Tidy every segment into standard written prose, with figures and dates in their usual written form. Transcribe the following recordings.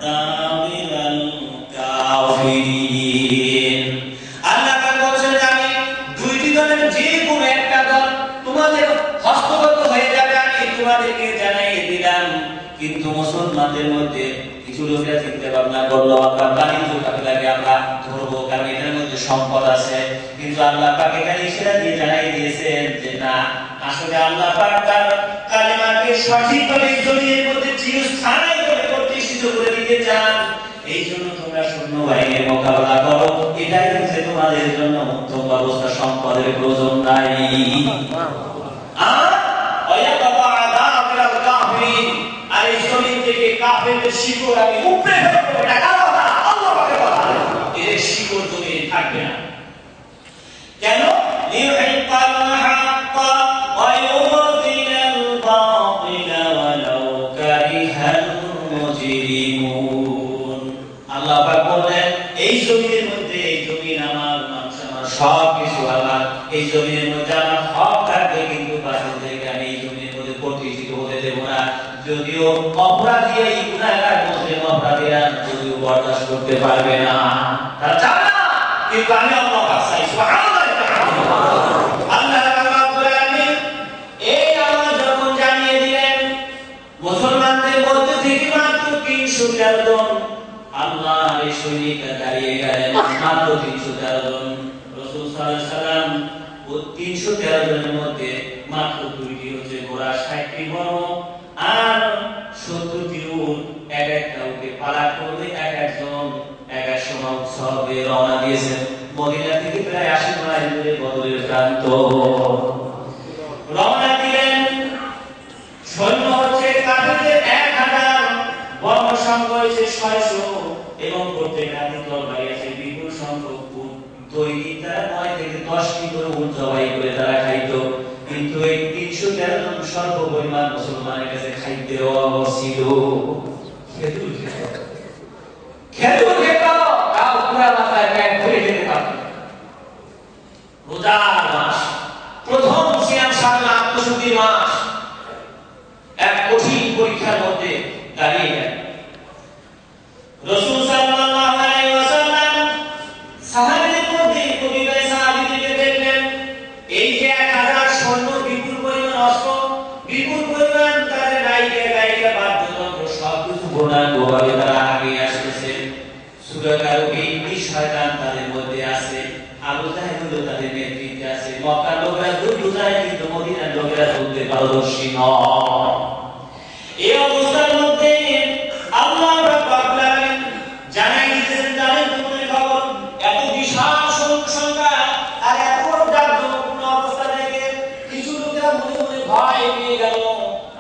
দামিরাল কাফিরিন। আল্লাহ পাক বলেন আমি দুইটি দলের যে কোনো একটা দল তোমাদের হস্তগত হয়ে যাবে আমি তোমাদেরকে জানিয়ে দিলাম। কিন্তু মুসলমানদের মধ্যে কিছু লোকেরা চিন্তা ভাবনা করলো আমরা বাণিজ্য কাফেলাকে আমরা ধরবো কারণ এটার মধ্যে সম্পদ আছে, কিন্তু আল্লাহ পাক এখানে ইশারা দিয়ে জানিয়ে দিয়েছেন যে না, আসলে আল্লাহ পাক তার কালিমাকে সঠিকভাবে জমিনের মধ্যে চিরস্থায়ী করে প্রতিষ্ঠিত করে দিতে চান। এই জন্য তোমরা সৈন্য বাহিনীর মোকাবেলা করো, এটাই হচ্ছে তোমাদের জন্য উত্তম ব্যবস্থা, সম্পদের প্রয়োজন নাই। আর এই জমিন থেকে কাফেরদের শিকড় আমি উপড়ে ফেলবো, এটা কার কথা? আল্লাহ পাকের কথা। এর শিকড় জমিনে থাকবে না। কেন? লিউহিকাল হাক্কা ওয়া ইউবতিলাল বাতিলা ওয়ালাউ কারিহাল মুজরিমুন। আল্লাহ পাক বলেন এই জমিনের মধ্যে, এই জমিন আমার, মানুষ আমার, সব কিছু আমার। এই জমিনের মধ্যে আমার হক থাকবে, কিন্তু বাতিলদেরকে আমি এই জমিনের মধ্যে প্রতিষ্ঠিত হতে দেব না। যদিও অপরাধী এই গুনাহগার মুসলিম অপরাধীরা যদিও বরদাস্ত করতে পারবে না, তারা চায় না, কিন্তু আমি আল্লাহ পাক চাই। সুবহানাল্লাহ। আল্লাহ রাব্বুল আলামিন এই আল্লাহ যখন জানিয়ে দিলেন মুসলমানদের মধ্যে থেকে মাত্র 313 জন আল্লাহর এই সৈনিকরা দাঁড়িয়ে গেলেন, মাত্র 313 জন। রাসূল সাল্লাল্লাহু আলাইহি সাল্লাম ও 313 জনের মধ্যে মাত্র 2টি হচ্ছে ঘোড়া, 60টি বড় আর 70টি উট। এক একটা উটে পালা করলে এক একজন এক এক সময় উৎসবে রওনা দিয়েছেন। মদিনা থেকে প্রায় 80 মাইল দূরে বদরের প্রান্ত রওনা দিলেন। সৈন্য হচ্ছে কাফেরদের 1000, বর্ণ সংখ্যা হচ্ছে 600 এবং প্রত্যেক হাতে তরবারি আছে। বিপুল সংখ্যক উট দৈনিক তারা 9 থেকে 10টি করে উট জবাই করে তারা খাইত। কিন্তু এই 313 জন স্বল্প পরিমাণ মুসলমানের কাছে খাইতের অভাব ছিল। খেজুর খেত তাও পুরা মাথায় প্যাট ভরে খেতে পারত। রোজার মাস, প্রথম সিয়াম সাধনা, আত্মশুদ্ধির মাস, এক কঠিন পরীক্ষার মধ্যে দাঁড়িয়ে গেলেন। রাসূল সাল্লাল্লাহু আলাইহি ওয়াসাল্লাম সাহাবীদের মধ্যে কবিরায় সাহাবীদেরকে দেখলেন এই যে 1000 সৈন্য, বিপুল পরিমাণ অস্ত্র, বিপুল পরিমাণ তাদের নায়িকা বাদ্যযন্ত্র, সবকিছু ঘোড়ায় তারা আগে আসতেছে। সূরা কারুকে 20 শয়তান তাদের মধ্যে আছে। আবু জাহেল তাদের নেতৃত্বে আছে। মক্কার লোকেরা যুদ্ধ যায়, কিন্তু মদিনার লোকেরা যুদ্ধে পারদর্শী নয়। এই অবস্থার মধ্যে আল্লাহ রাব্বুল আলামিন জানাই দিয়েছেন, জানেন তোমাদের খবর, এত বিশাল সংখ্যা আর এত বড় জাগ্রত অবস্থা থেকে কিছু লোকেরা মনে মনে ভয় পেয়ে গেল,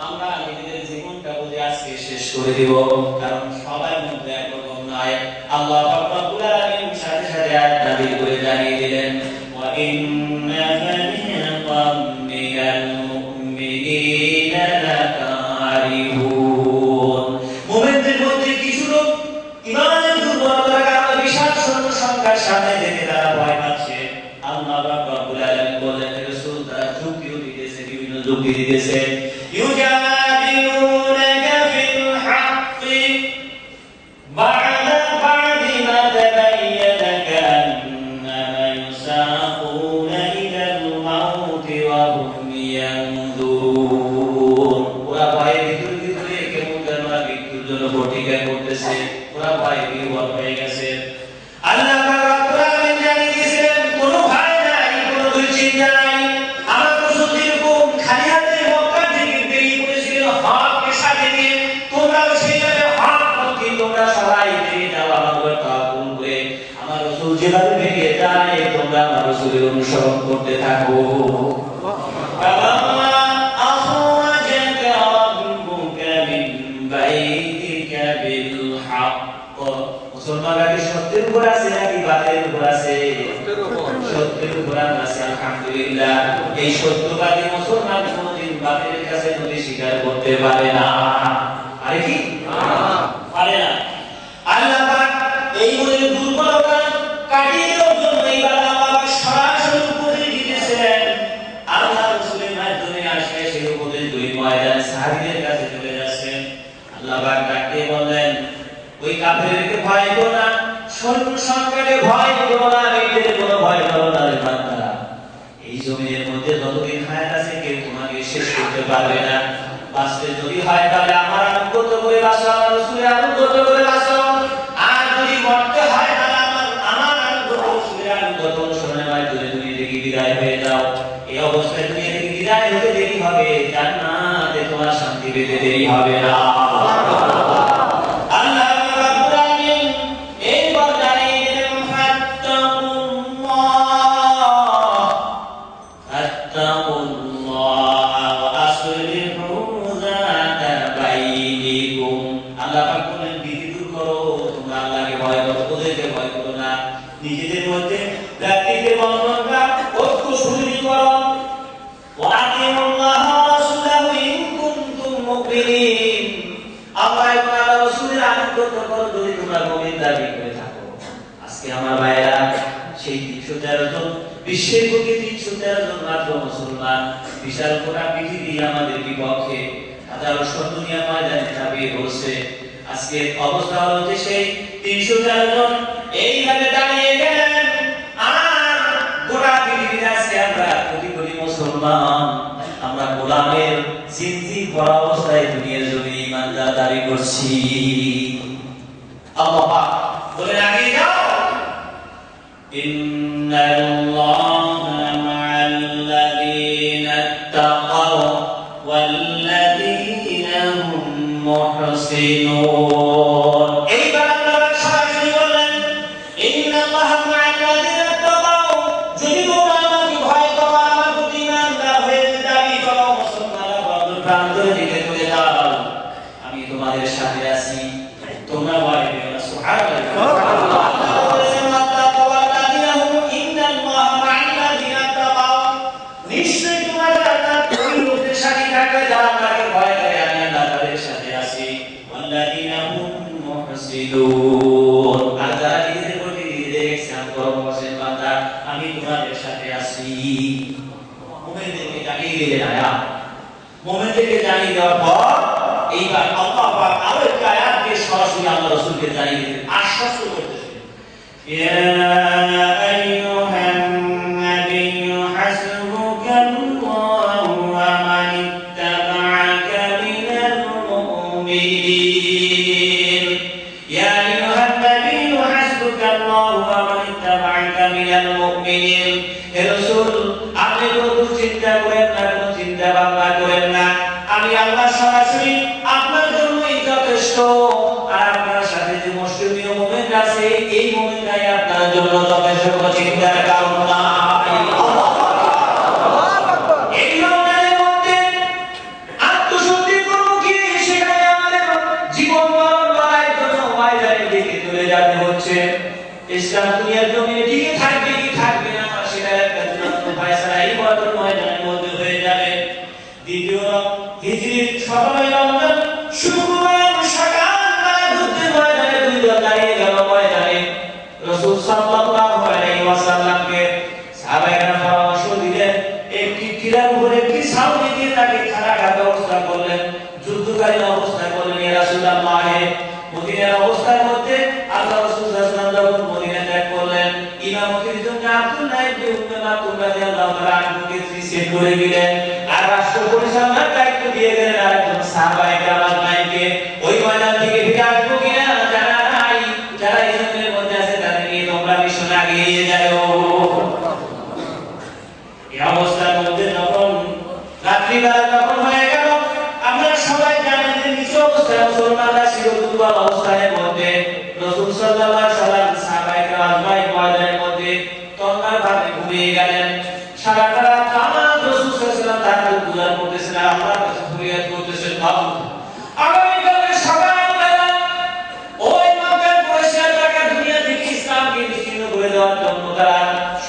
আমরা নিজেদের জীবনটা বুঝে আজকে শেষ করে দেব। কারণ সবার মধ্যে একরকম নয়। আল্লাহ রাব্বুল আলামিন সাথে সাথে আয়াত নাযিল করে জানিয়ে দিলেন, ওয়া ইন্না ফারিকাম মিনাল মুমিনিনা লাকারিহুন। মুমিনদের মধ্যে কিছু লোক ঈমানের দুর্বলতার কারণে বিশাল সংখ্যার সামনে দেখে তারা ভয় পাচ্ছে। আল্লাহ রাব্বুল আলামিন বলেন, রাসূল তারা যুক্তিও দিতেছে, বিভিন্ন যুক্তি দিতেছে। ইউজাদিলুনাকা ফিল হাক্কি বা'দা মা তাবায়্যানা কান্নামা ইউসাকুনা ইলাল মাউতি ওয়া হুম ইয়ানজুরুন। ওরা ভয়ে ভিতরে কেমন যেন মৃত্যুর জন্য প্রতিজ্ঞা করতেছে। ওরা ভয়ে বিহ্বল হয়ে গেছে। আল্লাহ রাব্বুল আলামিন জানিয়ে দিয়েছেন, কোনো ভয় নাই, কোনো দুশ্চিন্তা নাই। আমার রাসূল যেরকম খালি হাতে মক্কা থেকে বেরিয়ে পড়েছিলেন হককে সাথে নিয়ে, তোমরাও সেইভাবে হক পথে তোমরা সবাই বেরিয়ে যাও আমার উপর তাওয়াক্কুল করে। আমার রাসূল যেভাবে বেরিয়ে যায় তোমরা আমার রাসূলের অনুসরণ করতে থাকো। মুসলমানরা কি সত্যের উপর আছে নাকি বাতিলের উপর আছে? সত্যের উপর আছে, আলহামদুলিল্লাহ। এই সত্যবাদী মুসলমান কোনদিন বাতিলের কাছে নতি স্বীকার করতে পারে না। আরে কি পারে না। আল্লাহ পাক এই মনের দুর্বলতা কাটিয়ে দেওয়ার জন্য এইবার আল্লাহ পাক সরাসরি উপদেশ দিতেছেন। আল্লাহ রাসূলের মাধ্যমে আসে সেই উপদেশ দুই ময়দানে সাহাবীদের কাছে চলে যাচ্ছেন। আল্লাহ পাক ডাকতে বলেন, ওই কাফেরকে ভয় করো না, সৈন্য সংখ্যাকে ভয় করো না, এদের কোনো ভয় করো না রে বান্দারা। এই জমিনের মধ্যে যতদিন হায়াত আছে কেউ তোমাকে শেষ করতে পারবে না। বাঁচতে যদি হয় তাহলে আমার আনুগত্য করে বাঁচো, আমার রাসূলের আনুগত্য করে বাঁচো। আর যদি মরতে হয় তাহলে আমার আনুগত্য রাসূলের আনুগত্য অনুসরণে মাধ্যমে তুমি দেখি বিদায় হয়ে যাও। এই অবস্থায় তুমি দেখি বিদায় হতে দেরি হবে, জান্নাতে তোমার শান্তি পেতে দেরি হবে না। আল্লাহ রাব্বুল আলামিন এই বর্ণনায় দিলেন ফাত্তাকুল্লাহ ওয়া আসলিহু যাতা বাইনিকুম। আল্লাহ পাক বলেন ভীতি দূর করো, তোমরা আল্লাহকে ভয় করো, ওদেরকে ভয় করো না। নিজেদের মধ্যে জাতিকে বন্ধনটা ঐক্য সুদৃঢ়ীকরণ। ওয়া আতিউল্লাহ ওয়া রাসূলাহু ইন কুনতুম মুমিনিন। আল্লাহ এবং আল্লাহর রাসূলের আনুগত্য করো যদি তোমরা মুমিন দাবি করে থাকো। আজকে আমার ভাইরা সেই 313 জন, বিশ্বের বুকে 313 জন মাত্র মুসলমান, বিশাল গোটা পৃথিবী আমাদের বিপক্ষে, হাজারো সৈন্য নিয়ে ময়দানে ঝাঁপিয়ে পড়ছে। আজকে অবস্থা হলো যে সেই 313 জন এইভাবে দাঁড়িয়ে গেলেন, আর গোটা পৃথিবীতে আজকে আমরা কোটি কোটি মুসলমান, আমরা গোলামের জিনজির ভরা অবস্থায় দুনিয়ার জমিনে ঈমানদার দাবি করছি। আল্লাহ পাক বলেন আগে যাও, ইন্নাল্লাহা মা'আল্লাযীনা ইত্তাকাও ওয়াল্লাযীনা হুম মুহসিনুন। এইবার আল্লাহ সরাসরি বললেন ইন্নাল্লাহা মা'আল্লাযীনা ইত্তাকাও, যদি তোমরা আমাকে ভয় করো, আমার প্রতি ঈমানদার হয়ে দাবি করো, মুসলমানরা বন্ধ প্রান্তরে দিকে চলে যাও, আমি তোমাদের সাথে আছি, তোমরা ভয় পেও না। সুবহানাল্লাহ। নিশ্চয়ই তোমার জান্নাত ওই লোকদের সাথে থাকবে যারা আল্লাহকে ভয় করে, আমি আল্লাহ তাদের সাথে আছি। ওয়াল্লাযীনা হুম মুহসিনুন, আর যারা নিজেদের প্রতি নিজেদের ইহসান করো, মুহসিন বান্দা, আমি তোমাদের সাথে আছি। মুমিনদেরকে জানিয়ে দিলেন আয়াত। মুমিনদেরকে জানিয়ে দেওয়ার পর এইবার আল্লাহ পাক আরো একটা আয়াত দিয়ে সরাসরি আল্লাহ রাসূলকে জানিয়ে দিলেন, আশ্বস্ত করতেছেন। ইয়া আইয়ুহান নাবিয়্যু হাসবুকাল্লাহু ওয়া মান ইত্তাবা'আকা মিনাল মুমিনিন। ইয়া আইয়ুহান নাবিয়্যু হাসবুকাল্লাহু ওয়া মান ইত্তাবা'আকা মিনাল মুমিনিন। হে রাসূল, আপনি কোনো চিন্তা করেন না, কোনো চিন্তা ভাবনা করেন না, আমি আল্লাহ সরাসরি আপনার জন্যই যথেষ্ট। আর আপনার সাথে যে মুসলিমীয় মুমিন আছে, এই মুমিনরাই আপনার জন্য যথেষ্ট, কোনো চিন্তার কারণ নাই। এই রমজানের মধ্যে আত্মশুদ্ধি করব কি, সেখানে আমাদের জীবন মরণ লড়াইয়ের জন্য ময়দানের দিকে চলে যেতে হচ্ছে। ইসলাম দুনিয়ার জমিনে টিকে থাকবে কি থাকবে না, সেটা একটা চূড়ান্ত ফয়সালা এই বদর ময়দানের মধ্যে হয়ে যাবে। দ্বিতীয় হিজরির 17 রমজান শুক্রবার সকালবেলা যুদ্ধের ময়দানে দুইজন দাঁড়িয়ে গেল ময়দানে। রাসূল সাল্লাল্লাহু আলাইহি ওয়াসাল্লামকে সাহাবায়েরা পরামর্শ দিলেন, একটি টিলার উপরে একটি ছাউনি দিয়ে তাকে খাড়া রাখার ব্যবস্থা করলেন, যুদ্ধকালীন অবস্থা করলেন। ইয়া রাসূলুল্লাহ, মদিনার অবস্থার মধ্যে আল্লাহ রাসূল সাল্লাল্লাহু আলাইহি ওয়াসাল্লাম যখন মদিনা ত্যাগ করলেন, ইমামতির জন্য আব্দুল্লাহ ইবনে উম্মে মাকতুম রাদিয়াল্লাহু তাআলা আনহুকে সেট করে দিলেন, আর রাষ্ট্র পরিচালনার দায়িত্ব দিয়ে গেলেন আরেকজন সাহাবায়ে কেরাম নাইকে। ওই ময়দান থেকে ফিরে আসবো কিনা জানা নাই, যারা এই জমিনের মধ্যে আছে তাদের নিয়ে তোমরা মিশনে এগিয়ে যাও। এই অবস্থার মধ্যে যখন রাত্রিবেলা যখন হয়ে গেল, আপনারা সবাই জানেন যে নিচু অবস্থায় মুসলমানরা ছিল দুর্বল অবস্থার মধ্যে। রাসূল সাল্লাল্লাহু আলাইহি ওয়াসাল্লাম সাহাবায়ে কেরাম ময়দানের মধ্যে তন্দ্রাভাবে ঘুমিয়ে গেলেন। সারাটা রাত জামাত রাসূল সাল্লাল্লাহু আলাইহি ওয়াসাল্লাম তাহাজ্জুদ গুজার করতেছেন, আর আল্লাহর কাছে ফরিয়াদ করতেছেন। আগামীকাল সকালবেলা ওই মক্কার কুরাইশরা টাকা দুনিয়া থেকে ইসলামকে বিচ্ছিন্ন করে দেওয়ার জন্য তারা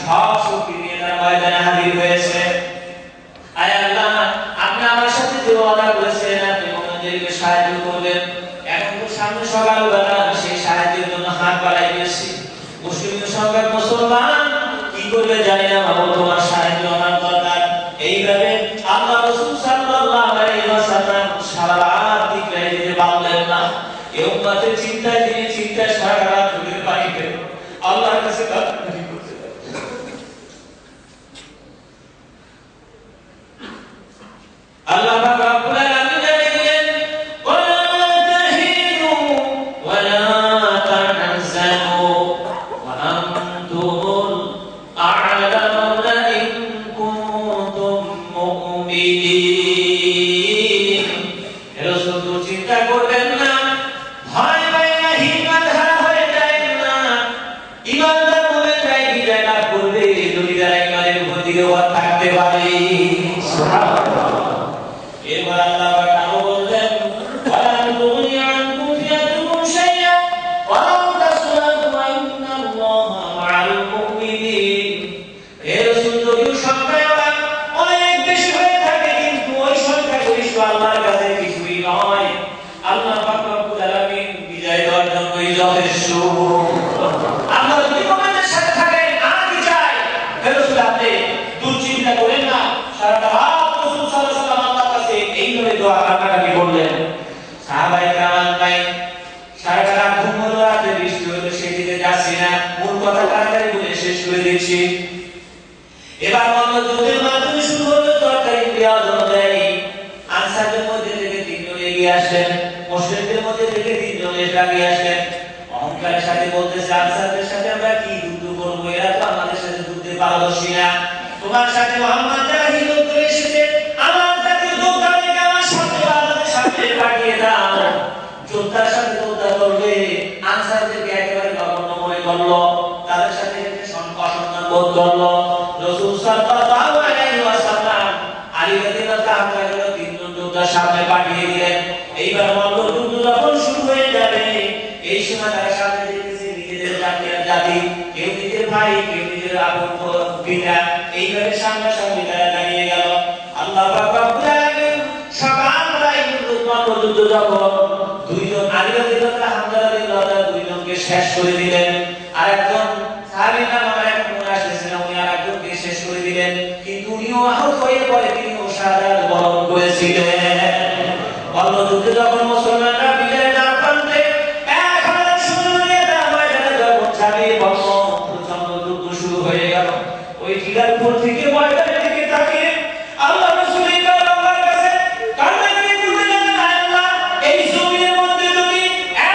সব শক্তি নিয়ে তারা ময়দানে হাজির হয়েছে। আয় আল্লাহ, আপনি আমার সাথে যে ওয়াদা করেছেন আপনি মুমিনদেরকে সাহায্য করবেন, এখন তো সামনে সকালবেলা, সেই সাহায্যের জন্য হাত বাড়াই দিয়েছি। মুসলিম সংখ্যক মুসলমান কি করবে জানি না, বাবা তোমার সাহায্য আমার দরকার। এইভাবে আল্লাহ রাসূল সাল্লাল্লাহু আলাইহি ওয়াসাল্লাম সারা রাত দিকে যেতে পারলেন না। এই উম্মতের চিন্তায় তিনি চিন্তায় সারা রাত চোখের পানি ফেলে আল্লাহর কাছে কান্নাকাটি করতে আল্লাহ পাক রব্বুল আলামিন জানিয়ে দিলেন ওয়ালা তাহিনু ওয়ালা তাহজানু ওয়া আনতুমুল আ'লামুনা ইন কুনতুম মুমিনিন। হে রাসূল, তো চিন্তা করবেন না, ভয় পায় না, হিম্মত হারা হয়ে যায় না। ঈমানদার মুমিনরাই বিজয় লাভ করবে যদি তারা ঈমানের উপর দিকে অটল থাকতে পারে। সুবহানাল্লাহ। এবার আল্লাহ পাক আরো বললেন ওয়ালান তুগনি আনকুম ফিয়াতুকুম শাইআ ওয়ালাউ তাসলাতু ইন্নাল্লাহা মা'আল মুমিনিন। হে রাসূল, যদিও সংখ্যায় অনেক বেশি হয়ে থাকে কিন্তু ওই সংখ্যা গরিষ্ঠ আল্লাহর কাছে কিছুই নয়। আল্লাহ পাক রব্বুল আলামিন বিজয় দেওয়ার জন্যই যথেষ্ট। আমরা যদি মুমিনদের সাথে থাকেন আর কি চাই? হে রাসূল, আপনি দুশ্চিন্তা করেন না। সারাটা রাত রাসূল সাল্লাল্লাহু আলাইহি ওয়াসাল্লাম আল্লাহর কাছে এইভাবে দোয়া কান্নাকাটি করলেন। সাহাবায়ে কেরাম ভাই সারাটা রাত ঘুম হলো, রাতে বৃষ্টি হলো, সেদিকে যাচ্ছি না, মূল কথা তাড়াতাড়ি বলে শেষ করে দিচ্ছি। এবার যুদ্ধের মাধ্যমে শুরু হলো তরকারি পেঁয়াজ অনুযায়ী। আনসারদের মধ্যে থেকে 3 জন এগিয়ে আসলেন, মুশরিকদের মধ্যে থেকে 3 জন এগিয়ে আসলেন। অহংকারের সাথে বলতেছে, আনসারদের সাথে আমরা কি যুদ্ধ করবো? এরা তো আমাদের সাথে যুদ্ধে পারদর্শী না। তোমার সাথে মুহাম্মদ যারা হিজরত করে এসেছে, আমার জাতীয় যোদ্ধাদেরকে আমার সাথে আমাদের সাথে পাঠিয়ে দাও। যোদ্ধার সাথে যোদ্ধা করবে, আনসারদেরকে একেবারে নগণ্য মনে করলো, তাদের সাথে অসম্মান বোধ করলো। রাসূল সাল্লাল্লাহু আলাইহি ওয়াসাল্লাম আলী রাদিয়াল্লাহু তাআলা 3 জন যোদ্ধার সামনে পাঠিয়ে দিলেন। এইবার যুদ্ধ যখন শুরু হয়ে যাবে, এই সময় তারা সামনে দেখতেছে নিজেদের জাতি, কেউ নিজের ভাই, কেউ নিজের আপন পিতা, এইভাবে সামনাসামনি তারা দাঁড়িয়ে গেল। আল্লাহ পাক রব্বুল আলামিন সকালবেলায় যুদ্ধ যখন 2 জন আলী রাদিয়াল্লাহু তাআলা, হামজা রাদিয়াল্লাহু তাআলা 2 জনকে শেষ করে দিলেন। আরেকজন সাহাবী নাম আমার এক মনে আসছে না, উনি আরেকজনকে শেষ করে দিলেন, কিন্তু উনিও আহত হয়ে পড়ে তিনিও শাহাদাত বরণ করেছিলেন। যুদ্ধে যখন মুসলমানরা বিজয়ের দ্বার প্রান্তে 1000 সৈন্য নিয়ে তার ময়দানে যখন ঝাঁপিয়ে পড়ল, প্রচন্ড যুদ্ধ শুরু হয়ে গেল। ওই টিলার উপর থেকে ময়দানের দিকে তাকিয়ে আল্লাহ রাসূল আল্লাহর কাছে কান্নাকাটি করলেন, আল্লাহ, এই জমিনের মধ্যে যদি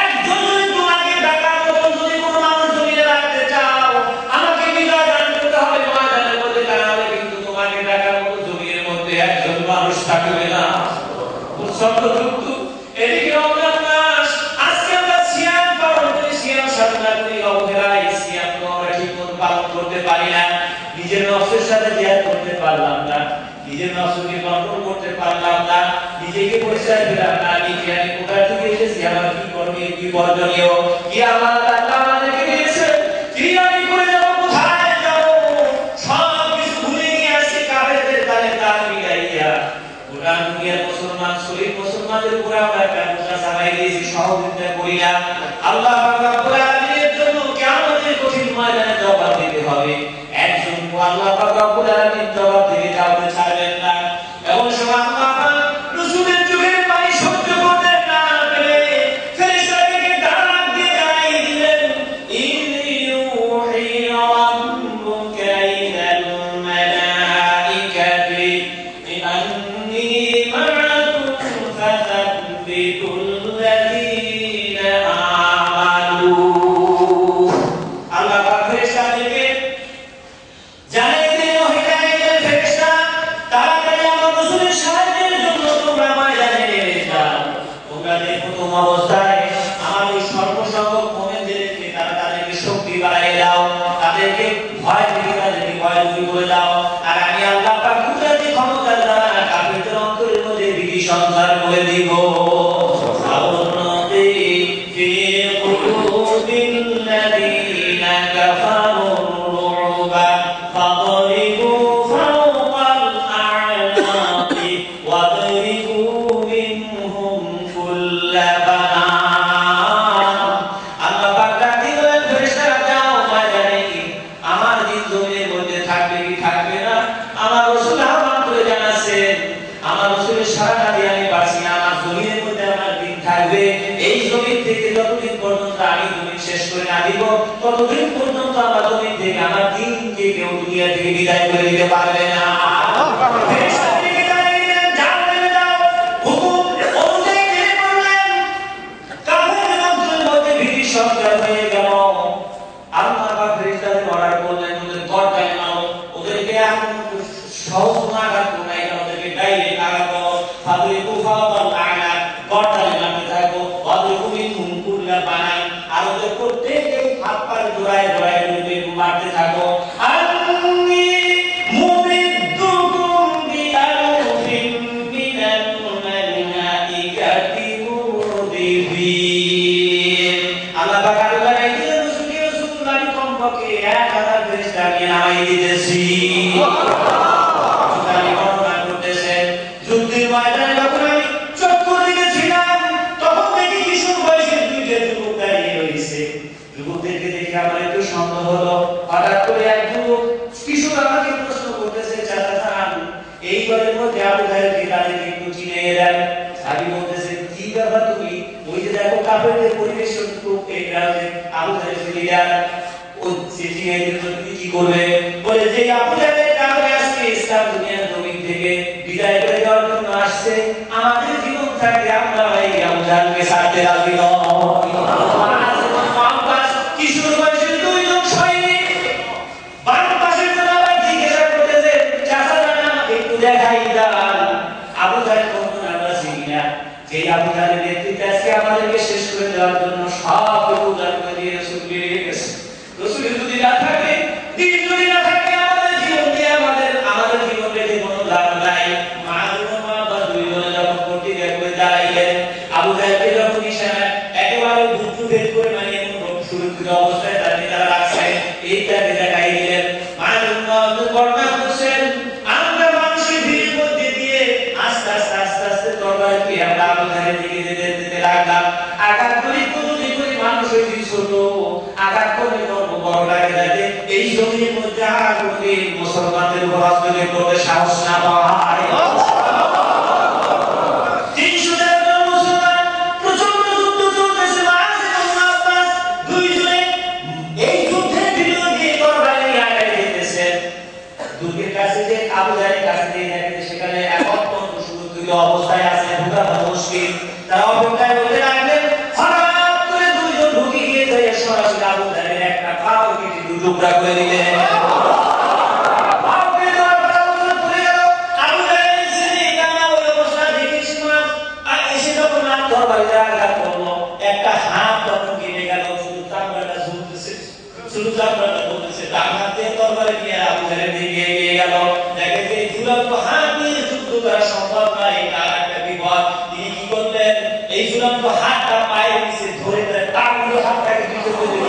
একজন যদি তোমাকে ডাকার মতো যদি কোনো মানুষ জমিনে রাখতে চাও, আমাকে বিজয় দান করতে হবে ময়দানের মধ্যে, তাহলে কিন্তু তোমাকে ডাকার মতো জমিনের মধ্যে একজন মানুষ থাকবে না। যুদ্ধ এদিকে রমজান মাস, আজকে আমরা সিয়াম পালন করি, সিয়াম সাধনা করি, অবহেলায় সিয়াম আমরা ঠিকমতো পালন করতে পারি না। নিজের নফসের সাথে জিহাদ করতে পারলাম না, নিজের নফসকে কন্ট্রোল করতে পারলাম না, নিজেকে পরিচয় দিলাম না, নিজে আমি কোথা থেকে এসেছি, আমার কি করণীয়, কি বর্জনীয়, কি আমার আল্লাহ আমাদেরকে দিয়েছে, কি আমি করে যাব, কোথায় যাব, সব কিছু ভুলে গিয়ে আসছি কাফেরদের তালে তাল মিলাইয়া। গোটা দুনিয়ার মুসলমান শরীর মুসলমানদের উপর আমরা একটা বোঝা চাপাই দিয়েছি, সহযোগিতা করি না। আল্লাহ পাক রব্বুল আলামিনের জন্য কিয়ামতের কঠিন ময়দানে জবাব দিতে হবে। একজন আল্লাহ পাক রব্বুল আলামিন জবাব দিতে কাউকে ছাড়বেন না। এমন সময় আল্লাহ পাক রাসূলের চোখের পানি সহ্য করতে না পেরে ফেরেশতাদেরকে ডাক দিয়ে জানিয়ে দিলেন, ইউহি রাব্বুকা ইলাল মালাইকাতি আন্নী মা'আকুম ফাসাব্বিতুল লাযীনা আমানু। আল্লাহ পাক ফেরেশতাদেরকে জানিয়ে দিলেন, ওহে গায়েবের ফেরেশতা, তাড়াতাড়ি আমার রাসূলের সাহায্যের জন্য তোমরা ময়দানে নেমে যাও। তোমরা যে প্রথম অবস্থায় আমার ওই সর্বসংখ্যক মুমিনদেরকে তাদেরকে শক্তি বাড়াইয়ে দাও, তাদেরকে ভয় থেকে তাদেরকে ভয় দূর করে দাও। আর আমি আল্লাহ পাক কুদরতি ক্ষমতার দ্বারা কাফেরদের অন্তরের মধ্যে ভীতি সঞ্চার করে দিব। সাউনতি ফি কুলুবিল্লাযীনা কাফারুর রুবা ফাদরিবু ফাওকাল আ'নাকি ওয়াদরিবু মিনহুম কুল্লা বানান। আল্লাহ পাক ডাক দিলেন, ফেরেশতারা যাও ময়দানে, আমার দিন জমিনের মধ্যে থাকবে কি থাকবে না আমার রাসূল আহ্বান করে জানাচ্ছেন। আমার রাসূলের সারাটা দিয়ে আমি বাঁচি না, আমার জমিনের মধ্যে আমার দিন থাকবে। এই জমিন থেকে যতদিন পর্যন্ত দিব, ততদিন পর্যন্ত আমার জমি থেকে আমার দিনকে কেউ দুনিয়া থেকে বিদায় করে দিতে পারবে না। আমাদের জীবন থাকে আমরা এই আবুজালকে সাথে রাখি না। কিশোর বয়সের দুইজন সৈনিক বাম পাশের জন্য আবার জিজ্ঞাসা করতেছে, চাচা জানা একটু দেখাই দেন আবুজাল কোন আমরা চিনি না। সেই আবুজালের নেতৃত্বে আজকে আমাদেরকে শেষ করে দেওয়ার জন্য সব উজাড় করে দিয়ে রাসূল বেরিয়ে গেছে। রাসূল যদি না থাকে, দিন যদি না থাকে, আমাদের জীবন দিয়ে আমাদের জীবন রেখে কোনো লাভ নাই। আবুজালকে যখন ইশারা একেবারে বুদ্ধের করে মানে এমন সুরক্ষিত অবস্থায় তারা রাখছে, এইটাকে দেখাই দিলেন। মানুষ বর্ণনা করছেন, আমরা মানুষের ভিড়ের মধ্যে দিয়ে আস্তে আস্তে আস্তে আস্তে তরবারিকে আমরা আবুজালের দিকে যেতে লাগলাম। আঘাত করি মানুষ হয়েছি ছোট, আঘাত করে বড় লাগে যাতে এই জমির মধ্যে আর কোনদিন মুসলমানদের উপর হস্তক্ষেপ করতে সাহস না পায়। অবস্থায় আছে, ঢুকানো মুশকিল। তারা অপেক্ষায় বলতে লাগলেন, হঠাৎ করে দুইজন ঢুকে গিয়ে সরাসরি আবুজালের একটা পাও কেটে দুই টুকরা করে দিলেন। একটা হাত তখন কেটে গেল, শুধু চামড়াটা ঝুলতেছে, শুধু চামড়াটা বলতেছে। ডান হাতে তরবারি নিয়ে আবুজালের দিকে এগিয়ে গেল। দেখে যে ঝুলন্ত হাত নিয়ে যুদ্ধ করা সম্ভব নয়, তার একটা বিপদ। তিনি কি করলেন, এই ঝুলন্ত হাতটা পায়ের নিচে ধরে তার মধ্যে হাতটাকে দিতে দিল।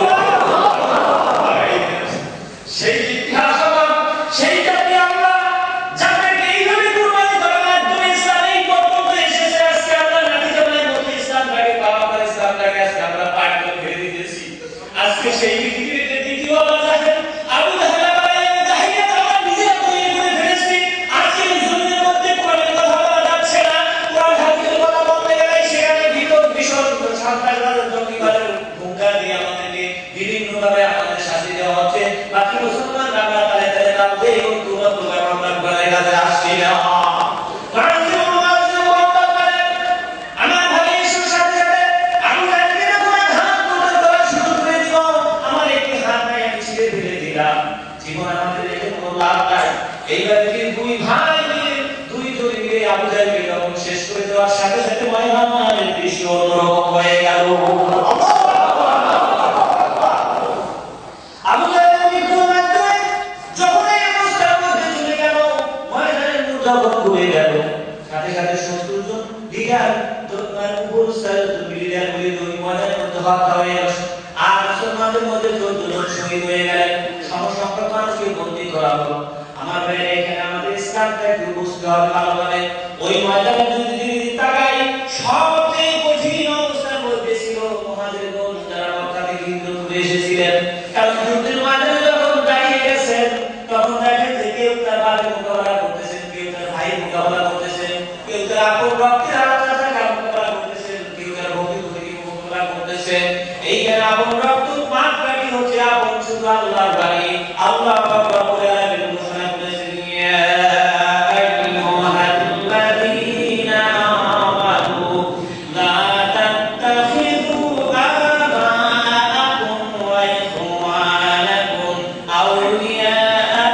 সেই ইতিহাস সেইটাকে আমরা যাদেরকে এইভাবে কুরবানি করার মাধ্যমে ইসলাম এই পর্যন্ত এসেছে, আজকে আমরা নাতি জামাইয়ের মতো ইসলামটাকে বাবা ইসলামটাকে আজকে আমরা পাঠ করে ফেলে দিতেছি। আজকে সেই পৃথিবীতে দ্বিতীয় আবুজাহেল শেষ করে দেওয়ার সাথে সাথে ময়দানের দৃশ্য অন্যরকম হয়ে গেল। আবুজাহেল মৃত্যুর মাধ্যমে যখন এই অবস্থার মধ্যে চলে গেল, ময়দানের যখন ঘুরে গেল, সাথে সাথে ৭০ জন লিডার ময়দানের মধ্যে হত্যা হয়ে গেল। আর মুসলমানদের মধ্যে ১৪ জন শহীদ হয়ে গেলেন। সমসংখ্যক মানুষকে বন্দী করা হলো। আমার ভাইরা, এখানে আমাদের ইসলামটা একটু বুঝতে হবে ভালোভাবে। ওই ময়দানে যদি তাকাই, সবচেয়ে কঠিন অবস্থার মধ্যে ছিল মুহাজিরগণ, যারা মক্কা থেকে হিজরত করে এসেছিলেন। কারণ যুদ্ধের ময়দানে যখন দাঁড়িয়ে গেছেন, তখন দেখেন যে কেউ তার বাবার মোকাবেলা করতেছেন, কেউ তার ভাইয়ের মোকাবেলা করতেছেন, কেউ তার আপন রক্তের আত্মার মোকাবেলা করতেছেন, কেউ তার ভৌতিক মোকাবেলা করতেছেন। এইখানে আপন রক্ত মাত্রা শুধু আল্লাহর বাণী। আল্লাহ পাক রব্বুল আলামিন ঘোষণা করেছেন, ইয়া আইয়ুহাল্লাযীনা আমানু লা তাত্তাখিযু আবাআকুম ওয়া ইখওয়ানাকুম আউলিয়া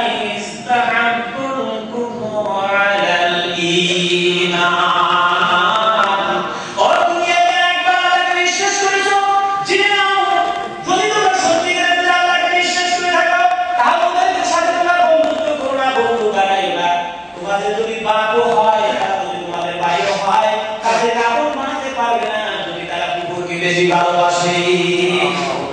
ইন ইসতাহাব্বুল কুফরা আলাল ঈমান। বেশি ভালোবাসে,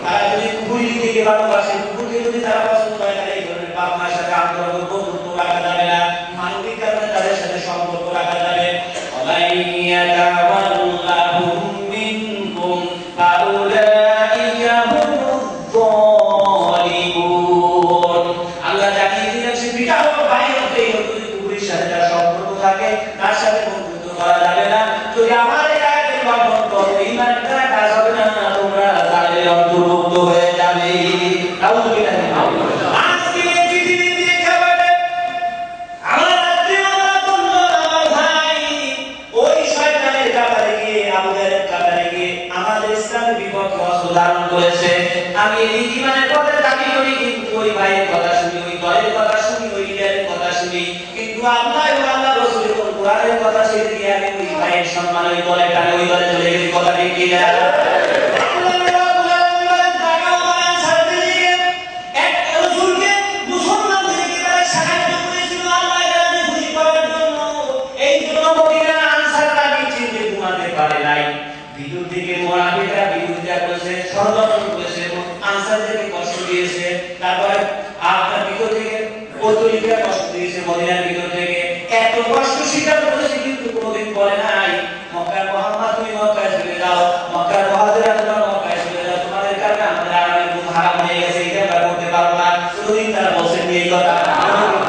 তারা যদি কুকুরকে থেকে ভালোবাসে, কুকুরকে যদি তারা পছন্দ করে, তাহলে এই ধরনের বাপ মায়ের সাথে আন্তরঙ্গ বন্ধুত্ব রাখা যাবে না, মানবিক কারণে তাদের সাথে সম্পর্ক রাখা যাবে। আল্লাহ জানিয়ে দিলেন, সে পিতা হোক ভাই হোক, এই হোক, যদি কুকুরের সাথে তার সম্পর্ক থাকে, তার সাথে বন্ধুত্ব করা যাবে না। যদি আমার অন্তর্ভুক্ত হয়ে যাবে। আজকে পৃথিবীতে খাবারে আমার ভাই ওই শয়তানের কাতারে গিয়ে, আমাদের কাতারে গিয়ে আমাদের ইসলামের বিপক্ষে অস্ত্র ধারণ করেছে। আমি এই ঈমানের কথা দাবি করি, কিন্তু ওই ভাইয়ের কথা শুনি, ওই দলের কথা শুনি, ওই লিডারের কথা শুনি, কিন্তু আল্লাহ এবং আল্লাহ রাসূলের কোরআনের কথা ছেড়ে দিয়ে আমি ওই ভাইয়ের সম্মান ওই দলে টানে ওই দলে চলে গেছি। কথা ঠিক কি না? মদিনার ভিতর থেকে এত কষ্ট স্বীকার করেছে, কিন্তু কোনোদিন বলে নাই মক্কার মুহাম্মদ তুমি মক্কায় চলে যাও, মক্কার মুহাজিরা তোমরা মক্কায় চলে যাও, তোমাদের কারণে আমাদের আরামের ঘুম হারাম হয়ে গেছে, এটা আমরা করতে পারবো না। কোনোদিন তারা বলছেন এই কথা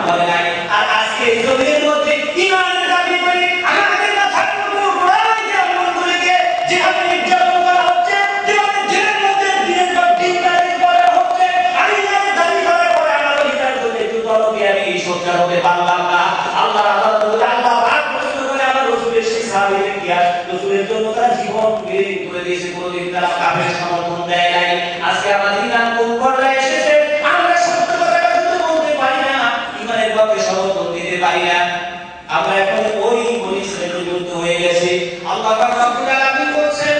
বলে নাই। আর আজকে এই জমির মধ্যে ঈমানের দাবি করে আমাদের মাথাগুলো কোরআনকে অবলম্বন করে যেভাবে নির্যাতন করা হচ্ছে, যেভাবে জেলের মধ্যে দিনের পর দিন দাবি করা হচ্ছে, আমি দাবি করার পরে আমার অধিকার জন্য একটু দলকে আমি সোচ্চার হতে পারলাম না। আল্লাহ রসুলের জন্য তারা জীবন বিলীন করে দিয়েছে, কোনদিন তারা কাফের সমর্থন দেয় নাই। আজকে আমাদের ঈমান কোন পর্যায়ে এসেছে, আমরা সত্য কথাটা শুধু বলতে পারি না, ঈমানের পক্ষে সমর্থন দিতে পারি না। আমরা এখন ওই বনি ইসরাঈলের বিরুদ্ধে হয়ে গেছি। আল্লাহ পাক রব্বুল আলামিন বলেন,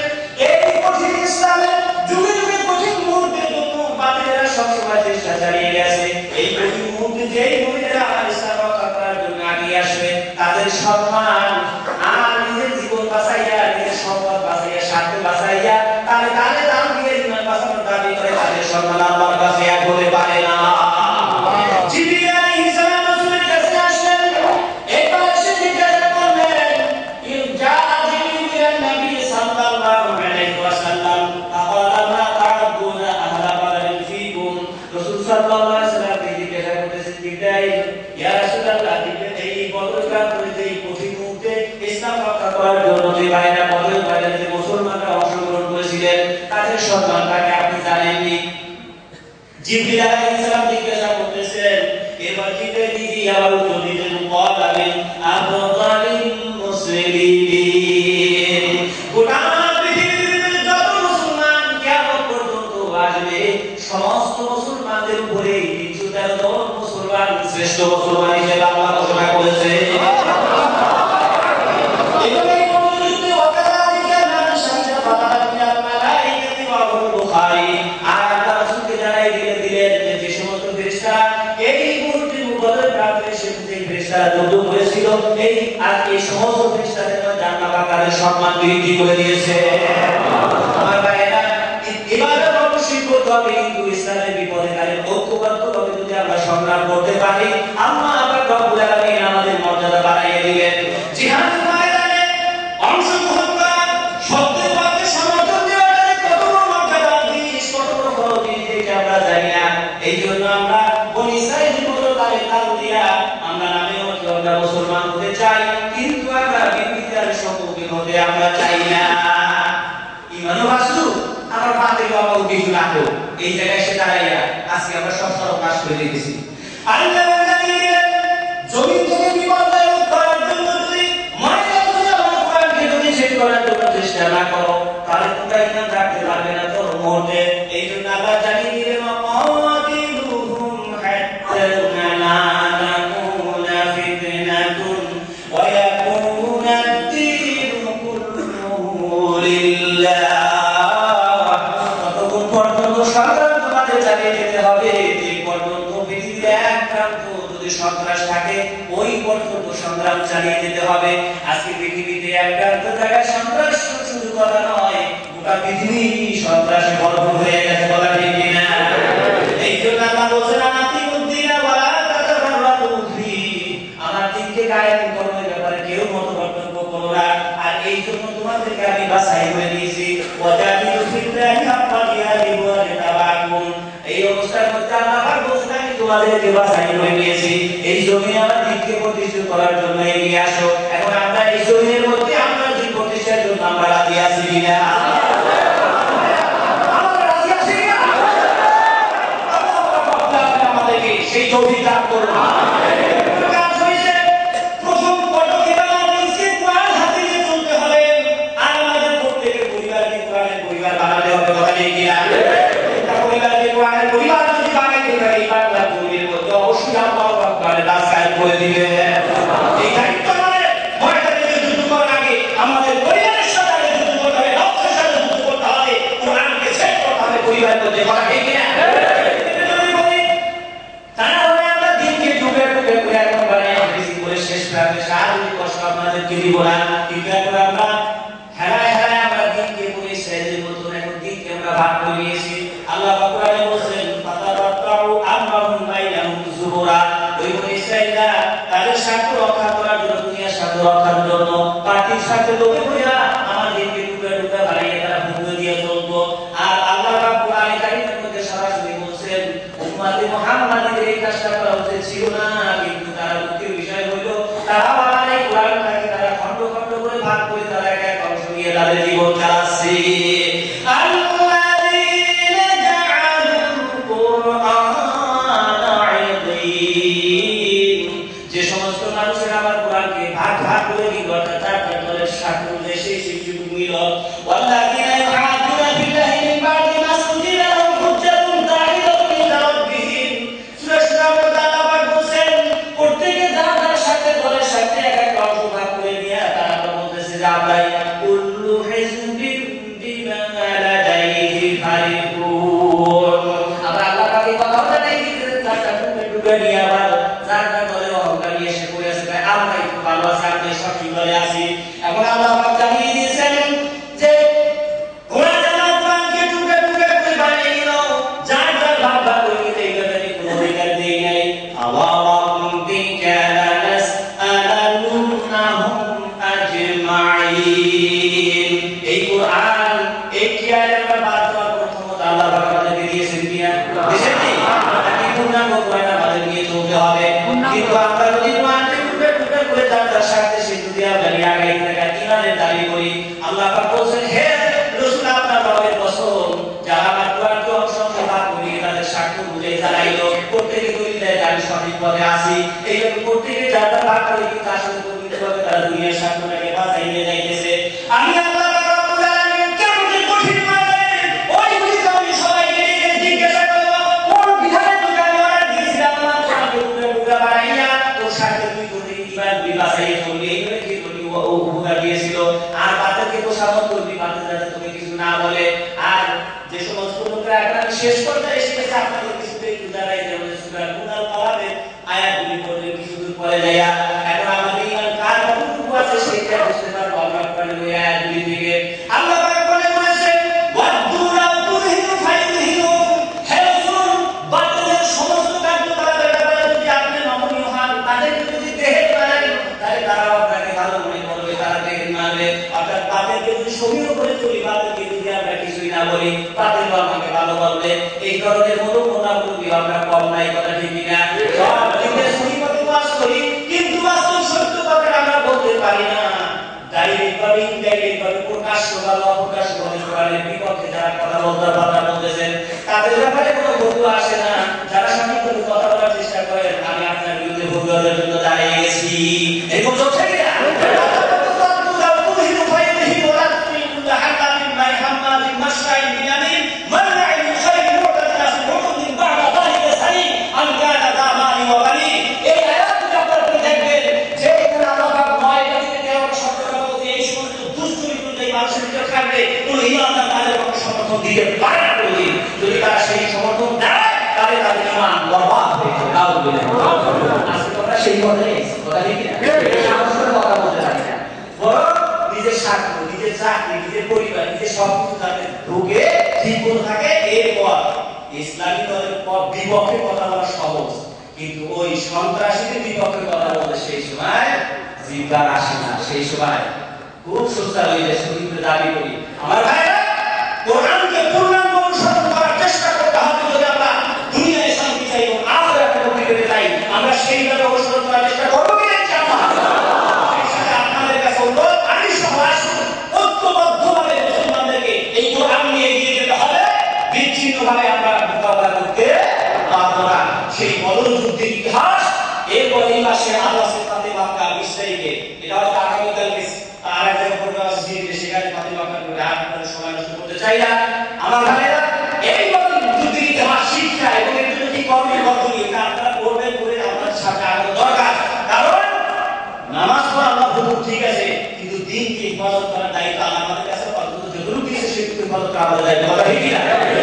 এই কঠিন ইসলামের যুগে যুগে কঠিন মুহূর্তের জন্য বাতিলেরা সবসময় চেষ্টা চালিয়ে গেছে। এই কঠিন মুহূর্তে যেই মুমিনেরা ইসলাম রক্ষা করার জন্য এগিয়ে আসবে, তাদের সম্মান আর নিজের জীবন বাঁচাইয়া, নিজের সম্পদ বাঁচাইয়া, স্বার্থ বাঁচাইয়া, তাহলে তাহলে দাম দিয়ে ঈমান বাঁচানোর দাবি করে, তাদের সম্মান আল্লাহর কাছে এক হতে পারে না। জিবরিল আলাইহিস সালাম রাসূলের কাছে আসলেন, একবার এসে জিজ্ঞাসা করলেন, ইনজা জিবরিল ইলা নবী সাল্লাল্লাহু আলাইহি ওয়াসাল্লাম আকালা মা তা'বুদুনা আহলা বালাদিন ফীকুম। রাসূল সাল্লাল্লাহু আলাইহি ওয়াসাল্লাম জিজ্ঞাসা করতেছেন, জিবরাইল, ইয়া রাসূলুল্লাহ, এই বদরকার পরিতে এই কঠিন মুহূর্তে ইসলাম রক্ষা করার জন্য যে ভাইরা বদরের ময়দানে যে মুসলমানরা অংশগ্রহণ করেছিলেন, তাদের সম্মানটাকে আপনি জানেননি? জিবরিল আলাইহিস সালাম জিজ্ঞাসা করতেছেন, এবার জিবরাইল নিজেই আবার উত্তর দিলেন, ক্বালামিন আফদালিল মুসলিমিন। গোটা পৃথিবীর যত মুসলমান কিয়ামত পর্যন্ত আসবে, সমস্ত মুসলমানদের উপরে 313 জন মুসলমান শ্রেষ্ঠ মুসলমান হিসেবে আল্লাহ ঘোষণা করেছে। সম্মান বৃদ্ধি করে দিয়েছে। আমার ভাইয়েরা, ইবাদত অবশ্যই করতে হবে, কিন্তু ইসলামের বিপদে ঐক্যবদ্ধভাবে যদি আমরা সংগ্রাম করতে পারি, আল্লাহ রব্বুল আলামিন আমাদের মর্যাদা বাড়িয়ে দিবেন। জিহাদের ময়দানে অংশগ্রহণ করা, সত্যের পক্ষে সমর্থন দেওয়া কত বড় মর্যাদা, কত বড় বড় জিনিস, এটা আমরা জানি না। এই জন্য আমরা বনি ইসরাঈলের মতো তাদের তাল দিয়া আমরা নামেও আমরা মুসলমান হতে চাই, কিন্তু আমরা বিপদের সম্মুখীন হতে আমরা চাই না। ঈমানও বাস্তু, আমার থেকে অমুক কিছু রাখো, এই জায়গায় সে দাঁড়াইয়া আজকে আমরা সব সর্বনাশ করে দিতেছি। আল্লাহ জানিয়ে জমিন থেকে বিপর্যয় রোধ করার জন্য যদি মায়ের যদি আমার কোরআনকে যদি শেষ করার জন্য চেষ্টা না করো, তাহলে তোমরা ইমান রাখতে পারবে না তোর মুহূর্তে। এই জন্য আল্লাহ জানিয়ে দিলেন ওয়াকাতিলুহুম হাত্তা লা তাকুনা ফিতনাতুন ওয়া ইয়াকুনা আদ-দীনু কুল্লুহু লিল্লাহ। ততক্ষণ পর্যন্ত সংগ্রাম তোমাদের চালিয়ে যেতে হবে, যে পর্যন্ত পৃথিবীতে এক প্রান্ত যদি সন্ত্রাস থাকে ওই পর্যন্ত সংগ্রাম চালিয়ে যেতে হবে। আজকে পৃথিবীতে এক প্রান্ত জায়গায় সন্ত্রাস শুরু করা নয়, গোটা পৃথিবী সন্ত্রাসে ভরপুর হয়ে গেছে, বলা ঠিক কিনা? এই জন্য আল্লাহ বলছেন আতিউদ্দিনা ওয়ালা তাতাফাররাকু ফি, আমার দিনকে কায়েম করো, এই ব্যাপারে কেউ মতপার্থক্য করো না। আর এই জন্য তোমাদেরকে আমি বাছাই করে নিয়েছি, ওয়াজাদিলু ফিল্লাহি হাক্কা জিহাদি ওয়া তাবাকুম। এই অবস্থার মধ্যে আল্লাহ পাক বলছেন আমি তোমাদেরকে বাছাই করে নিয়েছি, এই জমিনে আমার দিনকে প্রতিষ্ঠা করার জন্য এগিয়ে আসো। এখন আমরা এই জমিনের মধ্যে আমরা দিন প্রতিষ্ঠার জন্য আমরা রাজি আছি কিনা? আমরা রাজি আছি কিনা? আল্লাহ আমাদেরকে সেই তৌফিক দান করুন। কাজ হয়েছে প্রথম পদক্ষেপ আমাদেরকে কোরআন হাতে নিয়ে চলতে হবে, আর আমাদের প্রত্যেকের পরিবারকে কোরআনের পরিবার বানাতে হবে, কথা ঠিক কিনা? পরিবারকে কোরআনের পরিবার যদি বানাইতে পারি বাংলার জমির মধ্যে অবশ্যই আল্লাহু আকবারের রাস্তায় করে দিবে। এই দায়িত্ব আমাদের ময়দানে যুদ্ধ করার আগে আমাদের পরিবারের সাথে যুদ্ধ করতে হবে, নফসের সাথে যুদ্ধ করতে হবে, কোরআনকে সেট করতে হবে পরিবারের মধ্যে, কথা ঠিক কিনা? তা না হলে আমরা দিনকে টুকরে টুকরে করে এখন বানাই বেশি করে শেষ প্রান্তে শারীরিক কষ্ট আপনাদেরকে দিব না, কিন্তু এখন আমরা হেলায় হেলায় আমরা দিনকে করে শেষের মতন এখন দিনকে আমরা ভাগ করে নিয়েছি। আল্লাহ কোরআনে বলেন ফাতাবাত্তাউ আমরাহুম বাইনাহুম যুবুরা, ওই বনি ইসরাঈলরা তাদের স্বার্থ রক্ষা করার জন্য, দুনিয়ার স্বার্থ রক্ষার জন্য পার্টির স্বার্থে লোভে পড়া আমার দিনকে টুকরা টুকরা বানিয়ে তারা ভঙ্গ দিয়ে চলতো। আর আল্লাহ পাক কোরআনে কারীমের মধ্যে সরাসরি বলেন উম্মতে মুহাম্মাদের এই কাজটা করা উচিত ছিল না, কিন্তু তারা দুঃখের বিষয় হলো তারা বানায় কোরআনটাকে তারা খণ্ড খণ্ড করে ভাগ করে তারা এক এক অংশ নিয়ে তাদের জীবন চালাচ্ছে। যে সমস্ত মানুষেরা আমার কোরআনকে ভাগ ভাগ করে দিল, তার দলের স্বার্থ দেশে শিশুর মিল ওয়াল্লাযিনা ইউহাদুনা বিল্লাহি মিন বাদি মা সুজিলা লাহুম হুজ্জাতুন দাহিরাতুন ইলা রাব্বিহিম। সূরা সূরা আল্লাহ পাক বলেন প্রত্যেকে যার যার সাথে দলের সাথে এক এক অংশ ভাগ করে নিয়ে তারা বলতেছে যে আমরা কুল্লু হিজবিন বিমা লাদাইহি ফারিহুন। আমরা আল্লাহ পাকের কথা বলতে গিয়ে তারা টুকরা নিয়ে আবার যার যার দলে অহংকার নিয়ে এসে পড়ে আছে, আমরা একটু ভালো আছি, আমরা সঠিক দলে আছি। এখন আল্লাহ পাক জানিয়ে দিয়েছেন যে ওরা যারা কোরআনকে টুকরা টুকরা করে বানিয়ে নিল, যার যার ভাগ ভাগ করে নিতে এই ব্যাপারে কোনো অধিকার দেই নাই। আওয়ারাব্বিকা লানাসআলান্নাহুম আজমাইন। এই কোরআন এই কিয়ামের বাদ দেওয়ার প্রথমত আল্লাহ পাক আমাদেরকে দিয়েছেন কিনা? দিয়েছেন কি? নাকি পূর্ণাঙ্গ কোরআন আমাদের নিয়ে চলতে হবে? কিন্তু আমরা যদি কোরআনকে টুকরা টুকরা করে যার যার সাথে সে যদি আমরা নিয়ে আগাইতে থাকি, ইমানের দাবি করি, আল্লাহ পাক বলেন হে রাসূল আপনার রবের কসম, যারা আমার কোরআনকে অংশ ভাগ করে তাদের স্বার্থ বুঝে চালাইলো, প্রত্যেকে করি দেয় আমি সঠিক পথে আছি, এইভাবে প্রত্যেকে যার যার ভাগ করে কিন্তু আসলে পবিত্রভাবে তারা দুনিয়ার স্বার্থটাকে বাঁচাই নিয়ে যাইতেছে। আমি আল্লাহ পাক রব্বুল আলামিন কিয়ামতের কঠিন ময়দানে ওই বুঝতে আমি সবাইকে ডেকে জিজ্ঞাসা করব কোন বিধানে তোকে আমি অর্ডার দিয়েছিলাম আমার কোরআনকে টুকরা টুকরা বানাইয়া তোর সাথে তুই করবি ইমান দুই বাঁচাই চলবি, এইভাবে কি করবি ও হুকুম দিয়েছিল। আর বাতিলকে তো সামত করবি, বাতিল যাতে তোকে কিছু না বলে। আর যে সমস্ত লোকরা এখন শেষ করতে এসে গেছে আপনাদের কিছুতে একটু দাঁড়াই যেমন সূরা মুনাল কালামের আয়াতগুলি পড়লে কিছু দূর পরে যাইয়া এখন আমাদের ইমান কার কতটুকু আছে সেটা বুঝতে পারবো আমরা কোরআনের ওই আয়াতগুলি থেকে। আল্লাহ পাক বলেছেন ওয়াদ্দু লাউ তুদহিনু ফায়ুদহিনু, হে রাসূল বাতিলের সমস্ত কার্যকলাপের ব্যাপারে যদি আপনি নমনীয় হন, তাদেরকে যদি দেহে বানাই তাহলে তারাও আপনাকে ভালো মনে করবে, তারা দেহে মানবে। অর্থাৎ বাতিলকে যদি সহিহ করে চলি, বাতিলকে যদি আমরা কিছুই না বলি, বাতিল আমাকে ভালো বলবে। এই ধরনের মনোভাবগুলি আমরা কম নাই, কথা ঠিক কিনা? সব দিকে সহি পথে বাস করি, কিন্তু বাস্তব সত্য কথা আমরা বলতে পারি না। ডাইরেক্ট এইভাবে ইনডাইরেক্ট ভাবে প্রকাশ্য বা অপ্রকাশ্যভাবে কোরআনের বিপক্ষে যারা কথা বলতেছেন তাদের ব্যাপারে কোনো ফতোয়া আসে না। যারা সঠিকভাবে কথা বলার চেষ্টা করেন আমি আপনার বিরুদ্ধে ফতোয়ার জন্য দাঁড়িয়ে গেছি, এরকম চলছে কি না? দিতে পারে না বলে যদি তারা সেই সমর্থন দেয় তাহলে তাদের ঈমান বরবাদ হয়ে যাবে। আজকে আমরা সেই কথাই কথা ঠিক না, সাহস করে কথা বলতে পারি না, বরং নিজের স্বার্থ, নিজের চাকরি, নিজের পরিবার, নিজের সবকিছু যাতে ঢুকে ঠিক করে থাকে। এরপর ইসলামী দলের বিপক্ষে কথা বলা সহজ, কিন্তু ওই সন্ত্রাসীদের বিপক্ষে কথা বলতে সেই সময় জিব্বার আসে না। সেই সময় খুব সোজা হয়ে যায়। শরীরে দাবি করি আমার ভাইরা কোরআনকে পূর্ণাঙ্গ অনুসরণ করার চেষ্টা করতে হবে। যদি আমরা দুনিয়ায় শান্তি চাই এবং আখিরাতে মুক্তি পেতে চাই, আমরা সেইভাবে অনুসরণ করার চেষ্টা করবো কি না? আপনাদের কাছে অনুরোধ, আমি সহ আসুন ঐক্যবদ্ধভাবে মুসলমানদেরকে এই কোরআন নিয়ে এগিয়ে যেতে হবে। বিচ্ছিন্নভাবে আমরা মোকাবিলা করতে পারবো না। সেই বদল যুদ্ধের ইতিহাস এরপর এই মাসে আদাসে ফাতিমা 20 তারিখে, এটা হয়তো আগামীকালকে আর এক জায়গায় পড়বে আসছি, সেখানে ফাতিমা করে আপনাদের সময় নষ্ট করতে চাই না। আমার ভাইরা এই বদল যুদ্ধের ইতিহাস শিক্ষা এবং এর জন্য কি করণীয় পদ্ধতি এটা আপনারা পড়বেন, করে আমাদের সাথে আগানো দরকার। কারণ নামাজ পড়া আল্লাহ হুকুম ঠিক আছে, কিন্তু দিনকে হিফাজত করার দায়িত্ব আমাদের কাছে অন্তত যতটুকু দিয়েছে সেটুকু হিফাজত করা আমাদের দায়িত্ব। কথা ঠিক না?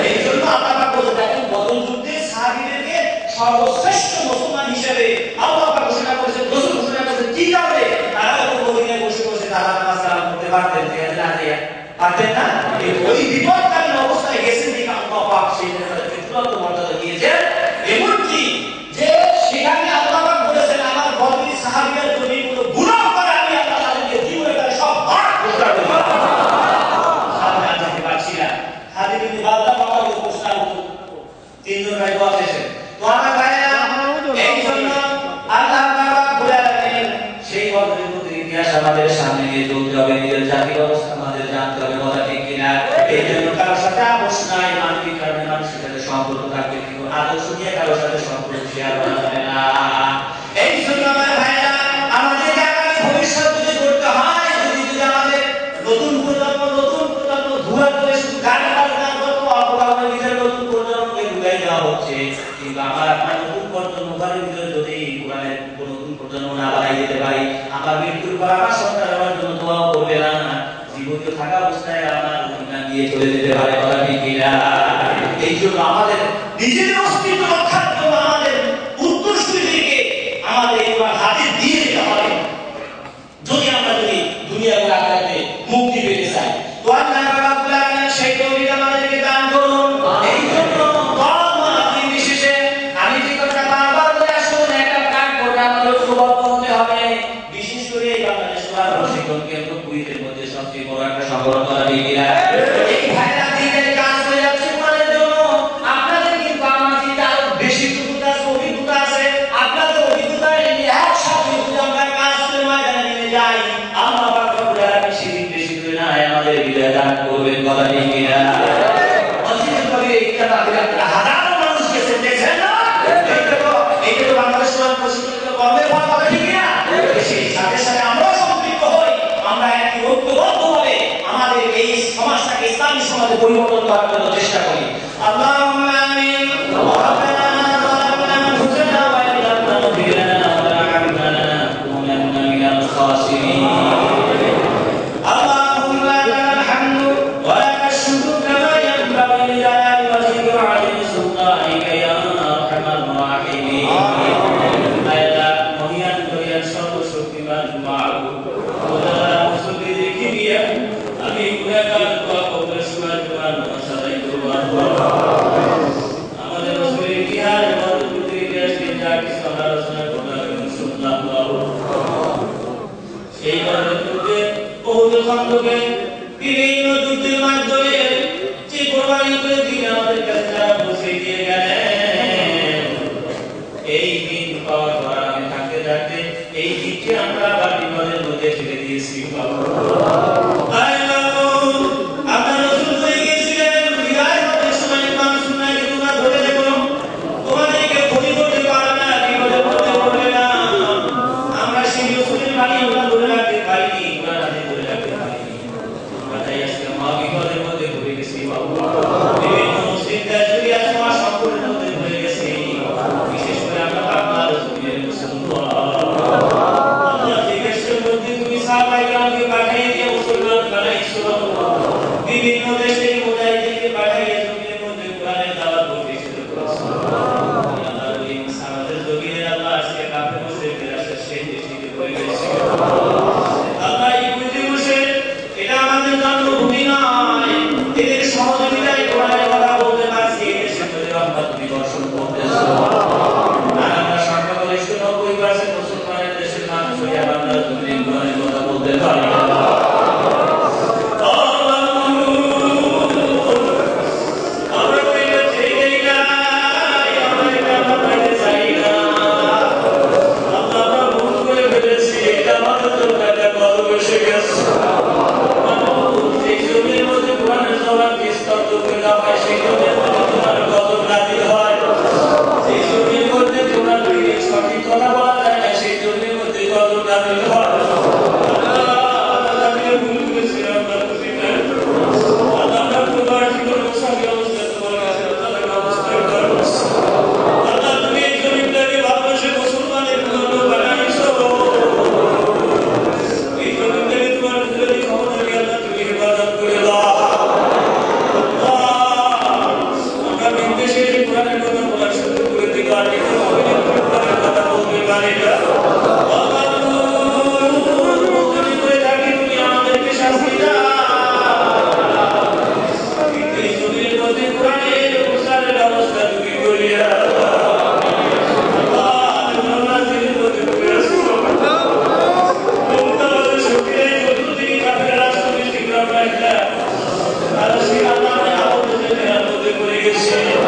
এই জন্য আপনারা বলতে থাকেন বদল যুদ্ধে সাহাবীদেরকে সর্বশ্রেষ্ঠ মুসলমান হিসেবে আল্লাহ পাক ঘোষণা করেছেন, রাসূল ঘোষণা করেছেন। কি কারণে? তারা যখন মদিনায় বসে বসে তারা নামাজ কালাম করতে পারতেন, পারতেন না। ওই বিপদকালীন অবস্থায় গেছেন দিকে আল্লাহ পাক সেখানে তাদেরকে চূড়ান্ত মর্যাদা দিয়েছেন। এমনকি যে সেখানে আল্লাহ পাক বলেছেন আমার বদলি সাহাবীদের যদি কোনো গুনাহ করে আমি আল্লাহ তাদেরকে জীবনে তাদের সব ভাগ ঘোষণা করব। সামনে আর যেতে পারছি না। হাদিস ইবনে বাদা আমাকে প্রশ্ন করতে তিনজন ভাই বসেছেন। তো আমার ভাইরা এই জন্য আল্লাহ পাক বলেন সেই বদলের প্রতি ইতিহাস আমাদের সামনে নিয়ে চলতে হবে। নিজের জাতির অবস্থা আমাদের জানতে হবে। কথা ঠিক কিনা? এই জন্য কারোর সাথে আপোষ নাই, মানবিক কারণে মানুষের সাথে সম্পর্ক থাকবে, কিন্তু আদর্শ নিয়ে কারোর সাথে সম্পর্ক শেয়ার করা যাবে না। এই জন্য আমার ভাইরা আমাদেরকে আগামী ভবিষ্যৎ যদি করতে হয়, যদি আমাদের নতুন প্রজন্ম ধুয়া করে শুধু গাড়ি বাজনা করবো, অপরাধের ভিতরে নতুন প্রজন্মকে ঢুকাই দেওয়া হচ্ছে, কিন্তু আমার আপনার নতুন প্রজন্মের ভিতরে যদি কোরআনের নতুন প্রজন্ম না বাড়াই দিতে পারি, আমার মৃত্যুর পর আমার সন্তান আমার জন্য দোয়াও করবে না, জীবিত থাকা অবস্থায় আমার ইমান দিয়ে চলে যেতে পারে। কথা ঠিক কিনা? এই জন্য আমাদের নিজেদের অস্তিত্ব রক্ষার জন্য আমাদের উত্তরসূরিদেরকে আমাদের এবার হাতে দিয়ে দিতে হবে, যদি আমরা দুনিয়া ও আখিরাতে মুক্তি পেতে চাই। তো আল্লাহ রাব্বুল আলামিন সেই তৌফিক আমাদেরকে দান করুন। এই জন্য বিশেষে আমি যে কথা বারবার বলে আসুন, একটা কাজ করতে আমাদের ঐক্যবদ্ধ হতে হবে। বিশেষ করে বাংলাদেশ প্রশিক্ষণ কেন্দ্র কুইতের মধ্যে সবচেয়ে বড় একটা সংগঠন করা হয়েছিল। এই ভাইরা দিনের কাজ করে যাচ্ছে কোরআনের জন্য। আপনাদের কিন্তু আমার চিন্তা আরো বেশি অভিজ্ঞতা আছে। আপনাদের অভিজ্ঞতা নিয়ে একসাথে যদি আমরা কাজ করে ময়দানে নিয়ে যাই, আল্লাহ পাক রব্বুল আলামিন সেদিন বেশি করে না আমাদের বিদায় দান করবেন। কথা ঠিক কিনা? মসজিদের কবি একটা হাজারো মানুষ গেছে, দেখছেন না? এইটা তো বাংলাদেশ প্রশিক্ষণ কর্মের ফল। কথা ঠিক কিনা? সেই সাথে সাথে আমরা সম্পৃক্ত হই, আমরা একটি ঐক্যবদ্ধভাবে আমাদের এই সমাজটাকে ইসলামী সমাজে পরিবর্তন করার জন্য চেষ্টা করি। আল্লাহুম্মা আমিন। আমি গুনাহগার, দোয়া কবুল শুনার জন্য নমস্কার করব। রহমত তুমি বর্ষণ করতেছো। আর আমরা সংখ্যাগরিষ্ঠ 90% মুসলমানের দেশের মানুষ হয়ে আমরা তুমি কোরআনের কথা বলতে পারি না। Gracias.